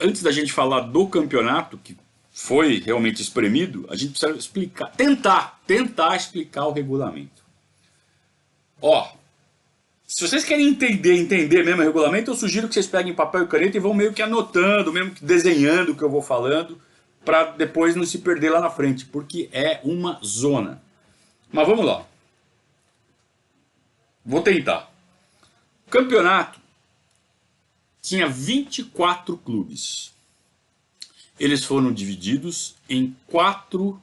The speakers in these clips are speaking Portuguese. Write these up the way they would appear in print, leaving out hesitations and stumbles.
antes da gente falar do campeonato, que foi realmente espremido, a gente precisa explicar, tentar explicar o regulamento. Ó, se vocês querem entender mesmo o regulamento, eu sugiro que vocês peguem papel e caneta e vão meio que anotando, mesmo que desenhando o que eu vou falando, para depois não se perder lá na frente, porque é uma zona. Mas vamos lá. Vou tentar. O campeonato tinha 24 clubes. Eles foram divididos em 4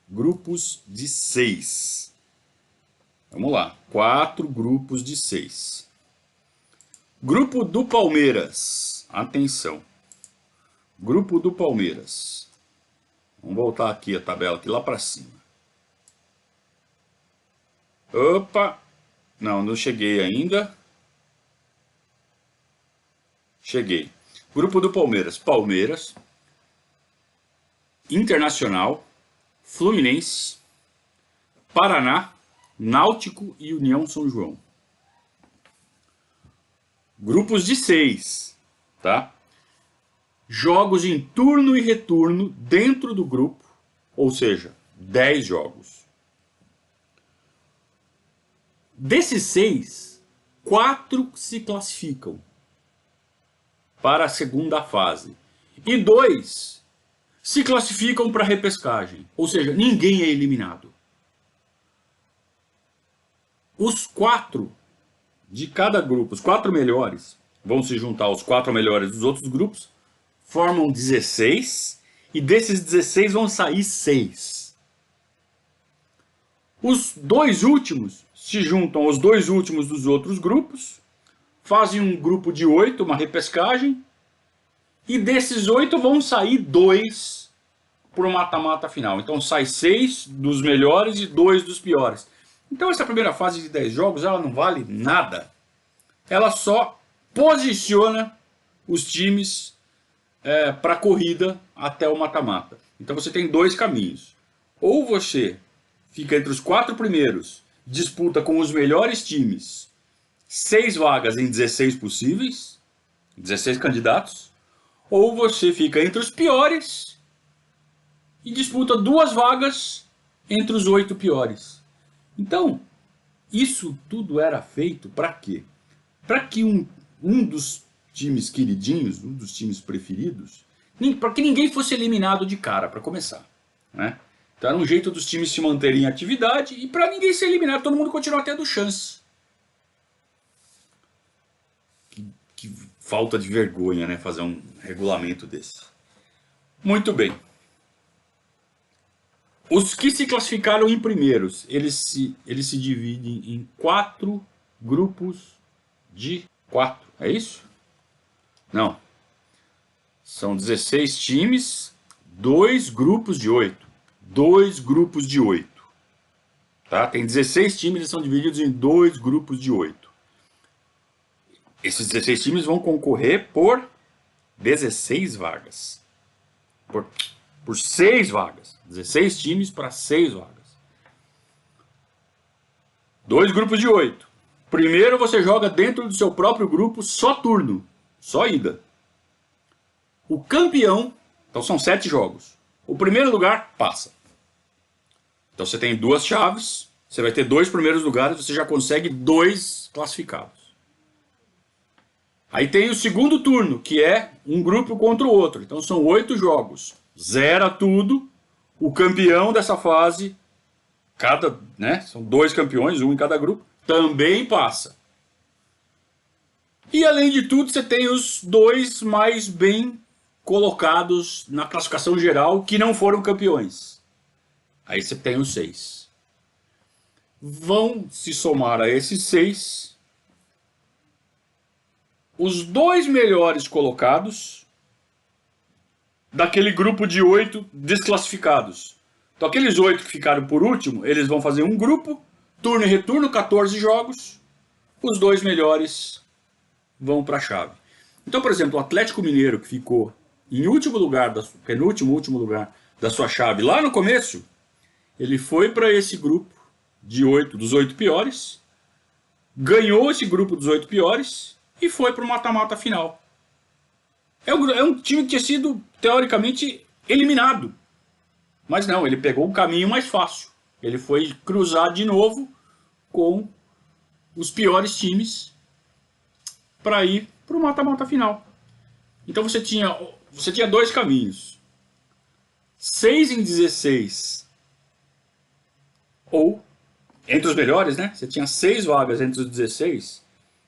grupos de 6. Vamos lá, 4 grupos de 6. Grupo do Palmeiras, atenção. Grupo do Palmeiras. Vamos voltar aqui a tabela, aqui lá para cima. Opa, não cheguei ainda. Cheguei. Grupo do Palmeiras. Palmeiras, Internacional, Fluminense, Paraná, Náutico e União São João. Grupos de 6, tá? Jogos em turno e retorno dentro do grupo, ou seja, 10 jogos. Desses 6, 4 se classificam para a segunda fase e 2 se classificam para a repescagem, ou seja, ninguém é eliminado. Os 4 de cada grupo, os 4 melhores, vão se juntar aos 4 melhores dos outros grupos, formam 16, e desses 16 vão sair 6. Os 2 últimos se juntam aos 2 últimos dos outros grupos, fazem um grupo de 8, uma repescagem, e desses 8 vão sair 2 para o mata-mata final. Então sai 6 dos melhores e 2 dos piores. Então essa primeira fase de 10 jogos, ela não vale nada. Ela só posiciona os times para a corrida até o mata-mata. Então você tem 2 caminhos. Ou você fica entre os 4 primeiros, disputa com os melhores times 6 vagas em 16 possíveis, 16 candidatos, ou você fica entre os piores e disputa 2 vagas entre os 8 piores. Então, isso tudo era feito para quê? Para que um dos times queridinhos, um dos times preferidos, para que ninguém fosse eliminado de cara, para começar, né? Então era um jeito dos times se manterem em atividade e para ninguém ser eliminado, todo mundo continuar tendo chance. Que falta de vergonha, né? Fazer um regulamento desse. Muito bem. Os que se classificaram em primeiros, eles se dividem em 4 grupos de 4. É isso? Não. São 16 times, 2 grupos de 8. 2 grupos de 8. Tá? Tem 16 times, eles são divididos em 2 grupos de 8. Esses 16 times vão concorrer por 16 vagas. Por 6 vagas. 16 times para 6 vagas. 2 grupos de 8. Primeiro você joga dentro do seu próprio grupo só turno. Só ida. O campeão, então são 7 jogos. O primeiro lugar passa. Então você tem 2 chaves. Você vai ter 2 primeiros lugares. Você já consegue 2 classificados. Aí tem o segundo turno, que é um grupo contra o outro. Então são 8 jogos. Zera tudo. O campeão dessa fase, são 2 campeões, um em cada grupo, também passa. E além de tudo, você tem os 2 mais bem colocados na classificação geral que não foram campeões. Aí você tem os 6. Vão se somar a esses 6 os 2 melhores colocados daquele grupo de 8 desclassificados. Então aqueles 8 que ficaram por último, eles vão fazer um grupo, turno e retorno, 14 jogos. Os 2 melhores vão para a chave. Então, por exemplo, o Atlético Mineiro, que ficou em último lugar, último lugar da sua chave lá no começo, ele foi para esse grupo de 8, dos 8 piores, ganhou esse grupo dos 8 piores e foi para o mata-mata final. É um time que tinha sido, teoricamente, eliminado. Mas não, ele pegou o caminho mais fácil. Ele foi cruzar de novo com os piores times para ir para o mata-mata final. Então você tinha dois caminhos. 6 em 16. Ou, entre os melhores, né? Você tinha 6 vagas entre os 16,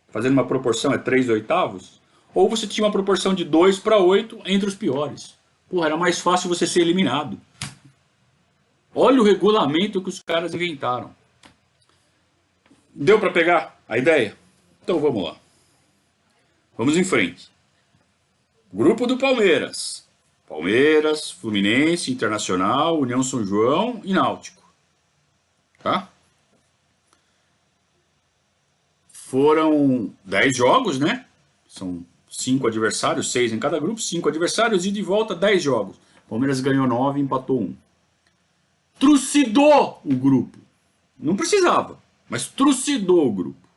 fazendo uma proporção é 3 oitavos. Ou você tinha uma proporção de 2 para 8 entre os piores. Porra, era mais fácil você ser eliminado. Olha o regulamento que os caras inventaram. Deu para pegar a ideia? Então vamos lá. Vamos em frente. Grupo do Palmeiras. Palmeiras, Fluminense, Internacional, União São João e Náutico. Tá? Foram 10 jogos, né? São 5 adversários, 6 em cada grupo, 5 adversários e de volta 10 jogos. Palmeiras ganhou 9 e empatou 1. Trucidou o grupo. Não precisava, mas trucidou o grupo.